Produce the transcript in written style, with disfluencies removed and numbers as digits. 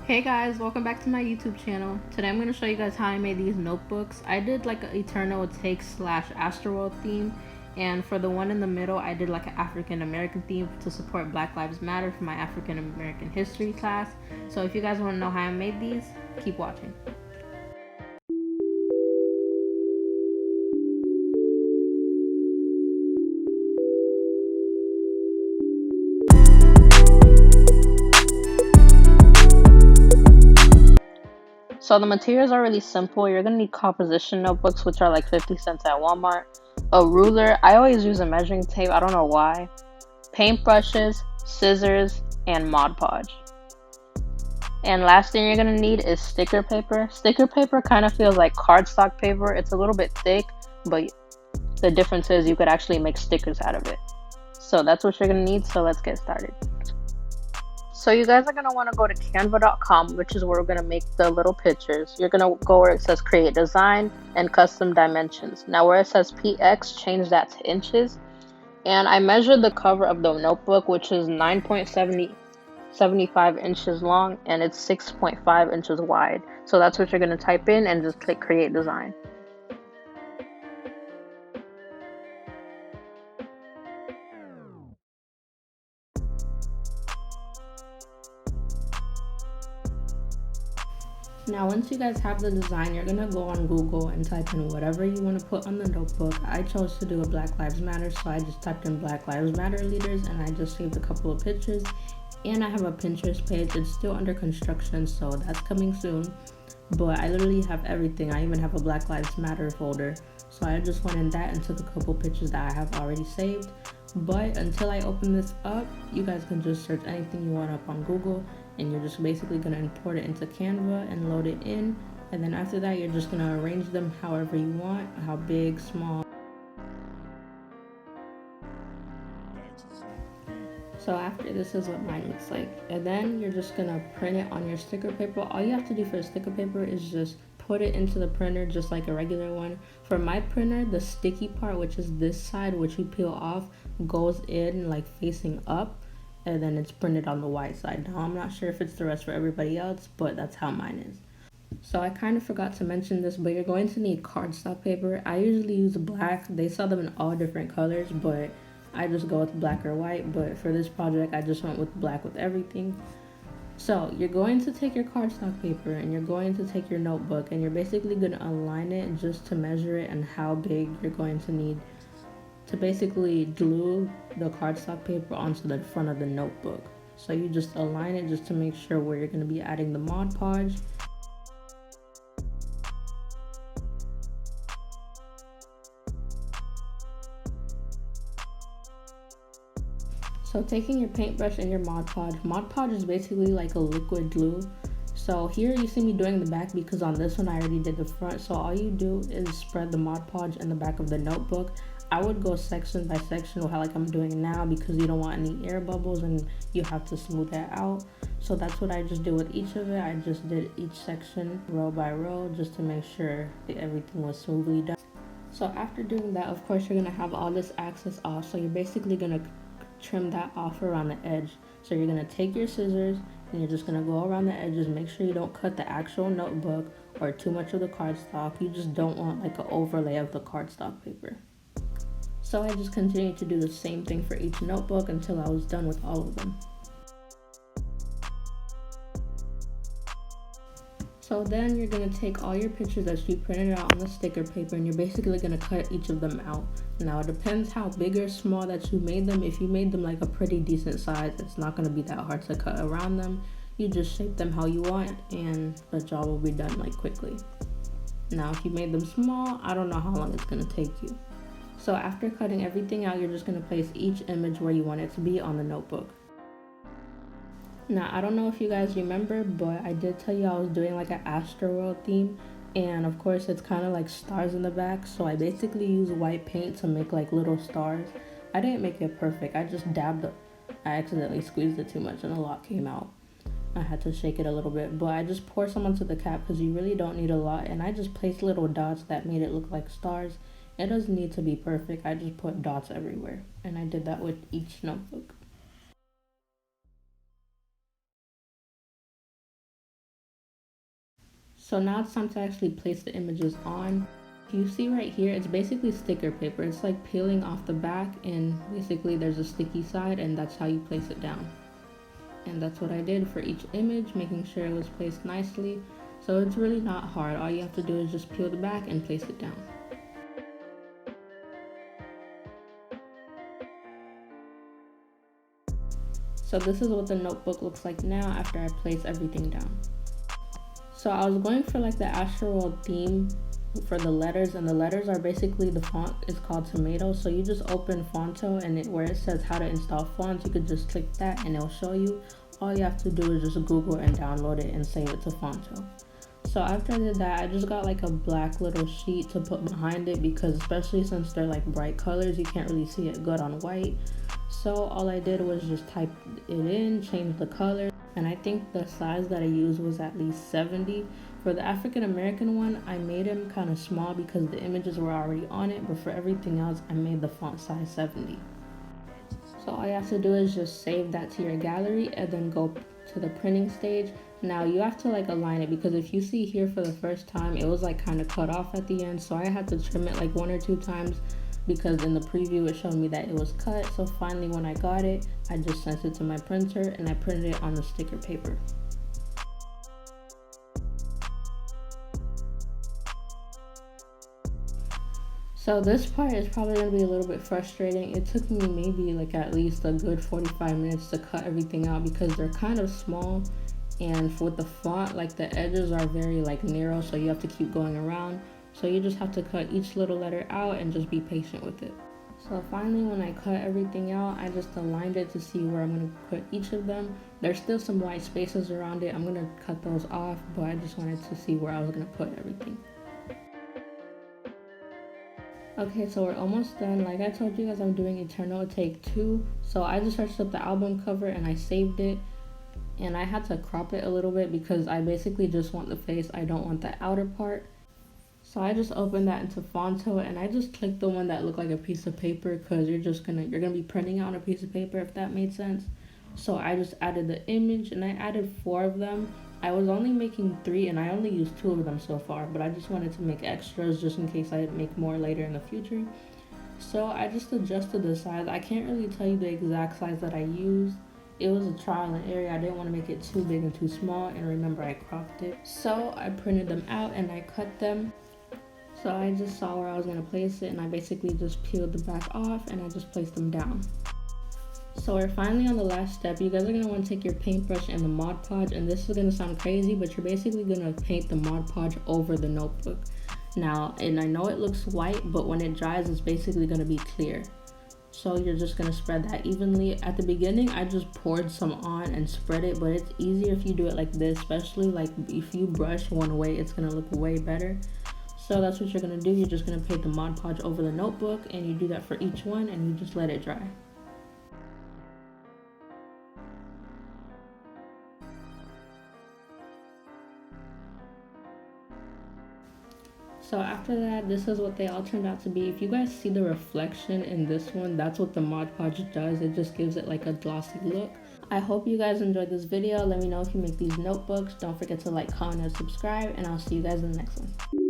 Hey guys, welcome back to my YouTube channel. Today I'm going to show you guys how I made these notebooks. I did like an Eternal Etake / Astroworld theme, and for the one in the middle I did like an African American theme to support Black Lives Matter for my African American history class. So if you guys want to know how I made these, keep watching. So the materials are really simple. You're going to need composition notebooks, which are like 50 cents at Walmart. A ruler. I always use a measuring tape. I don't know why. Paintbrushes, scissors, and Mod Podge. And last thing you're going to need is sticker paper. Sticker paper kind of feels like cardstock paper. It's a little bit thick, but the difference is you could actually make stickers out of it. So that's what you're going to need. So let's get started. So you guys are going to want to go to canva.com, which is where we're going to make the little pictures. You're going to go where it says create design and custom dimensions. Now where it says px, change that to inches. And I measured the cover of the notebook, which is 9.75 inches long and it's 6.5 inches wide. So that's what you're going to type in and just click create design. Now once you guys have the design, you're going to go on Google and type in whatever you want to put on the notebook. I chose to do a Black Lives Matter, so I just typed in Black Lives Matter leaders and I just saved a couple of pictures. And I have a Pinterest page. It's still under construction, so that's coming soon. But I literally have everything. I even have a Black Lives Matter folder. So I just went in that and took a couple pictures that I have already saved. But until I open this up, you guys can just search anything you want up on Google, and you're just basically going to import it into Canva and load it in. And then after that, you're just going to arrange them however you want, how big, small. So after, this is what mine looks like. And then you're just going to print it on your sticker paper. All you have to do for a sticker paper is just put it into the printer just like a regular one. For my printer, the sticky part, which is this side, which you peel off, goes in like facing up, and then it's printed on the white side. Now I'm not sure if it's the rest for everybody else, but that's how mine is. So I kind of forgot to mention this, but you're going to need cardstock paper. I usually use black. They sell them in all different colors, but I just go with black or white. But for this project, I just went with black with everything. So you're going to take your cardstock paper and you're going to take your notebook and you're basically going to align it just to measure it and how big you're going to need to basically glue the cardstock paper onto the front of the notebook. So you just align it just to make sure where you're going to be adding the Mod Podge. So taking your paintbrush and your Mod Podge is basically like a liquid glue. So here you see me doing the back because on this one I already did the front. So all you do is spread the Mod Podge in the back of the notebook. I would go section by section like I'm doing now because you don't want any air bubbles and you have to smooth that out. So that's what I just did with each of it. I just did each section row by row just to make sure that everything was smoothly done. So after doing that, of course, you're going to have all this excess off. So you're basically going to trim that off around the edge. So you're going to take your scissors and you're just going to go around the edges. Make sure you don't cut the actual notebook or too much of the cardstock. You just don't want like an overlay of the cardstock paper. So I just continued to do the same thing for each notebook until I was done with all of them. So then you're going to take all your pictures that you printed out on the sticker paper and you're basically going to cut each of them out. Now it depends how big or small that you made them. If you made them like a pretty decent size, it's not going to be that hard to cut around them. You just shape them how you want and the job will be done like quickly. Now if you made them small, I don't know how long it's going to take you. So after cutting everything out, you're just going to place each image where you want it to be on the notebook. Now, I don't know if you guys remember, but I did tell you I was doing like an Astroworld theme. And of course, it's kind of like stars in the back. So I basically use white paint to make like little stars. I didn't make it perfect. I just dabbed it. I accidentally squeezed it too much and a lot came out. I had to shake it a little bit. But I just poured some onto the cap because you really don't need a lot. And I just placed little dots that made it look like stars. It doesn't need to be perfect. I just put dots everywhere. And I did that with each notebook. So now it's time to actually place the images on. You see right here, it's basically sticker paper. It's like peeling off the back, and basically there's a sticky side, and that's how you place it down. And that's what I did for each image, making sure it was placed nicely. So it's really not hard. All you have to do is just peel the back and place it down. So this is what the notebook looks like now after I place everything down. So I was going for like the Astroworld theme for the letters, and the letters are basically, the font is called Tomato. So you just open Fonto, and where it says how to install fonts, you could just click that and it'll show you. All you have to do is just Google and download it and save it to Fonto. So after I did that, I just got like a black little sheet to put behind it, because especially since they're like bright colors, you can't really see it good on white. So all I did was just type it in, change the color, and I think the size that I used was at least 70. For the African American one, I made him kind of small because the images were already on it, but for everything else, I made the font size 70. So all you have to do is just save that to your gallery and then go to the printing stage. Now you have to like align it, because if you see here for the first time, it was like kind of cut off at the end. So I had to trim it like 1 or 2 times, because in the preview it showed me that it was cut. So finally when I got it, I just sent it to my printer and I printed it on the sticker paper. So this part is probably going to be a little bit frustrating. It took me maybe like at least a good 45 minutes to cut everything out, because they're kind of small, and with the font, like the edges are very like narrow, so you have to keep going around. So you just have to cut each little letter out and just be patient with it. So finally when I cut everything out, I just aligned it to see where I'm going to put each of them. There's still some white spaces around it. I'm going to cut those off, but I just wanted to see where I was going to put everything. Okay, so we're almost done. Like I told you guys, I'm doing Eternal Etake 2. So I just searched up the album cover and I saved it. And I had to crop it a little bit because I basically just want the face. I don't want the outer part. So I just opened that into Fonto, and I just clicked the one that looked like a piece of paper, because you're gonna be printing out a piece of paper, if that made sense. So I just added the image, and I added 4 of them. I was only making 3, and I only used 2 of them so far, but I just wanted to make extras just in case I make more later in the future. So I just adjusted the size. I can't really tell you the exact size that I used. It was a trial and error. I didn't want to make it too big and too small, and remember I cropped it. So I printed them out and I cut them. So I just saw where I was going to place it, and I basically just peeled the back off and I just placed them down. So we're finally on the last step. You guys are going to want to take your paintbrush and the Mod Podge, and this is going to sound crazy, but you're basically going to paint the Mod Podge over the notebook. Now, and I know it looks white, but when it dries, it's basically going to be clear. So you're just going to spread that evenly. At the beginning, I just poured some on and spread it, but it's easier if you do it like this, especially like if you brush one way, it's going to look way better. So that's what you're going to do. You're just going to paint the Mod Podge over the notebook, and you do that for each one, and you just let it dry. So after that, this is what they all turned out to be. If you guys see the reflection in this one, that's what the Mod Podge does. It just gives it like a glossy look. I hope you guys enjoyed this video. Let me know if you make these notebooks. Don't forget to like, comment, and subscribe, and I'll see you guys in the next one.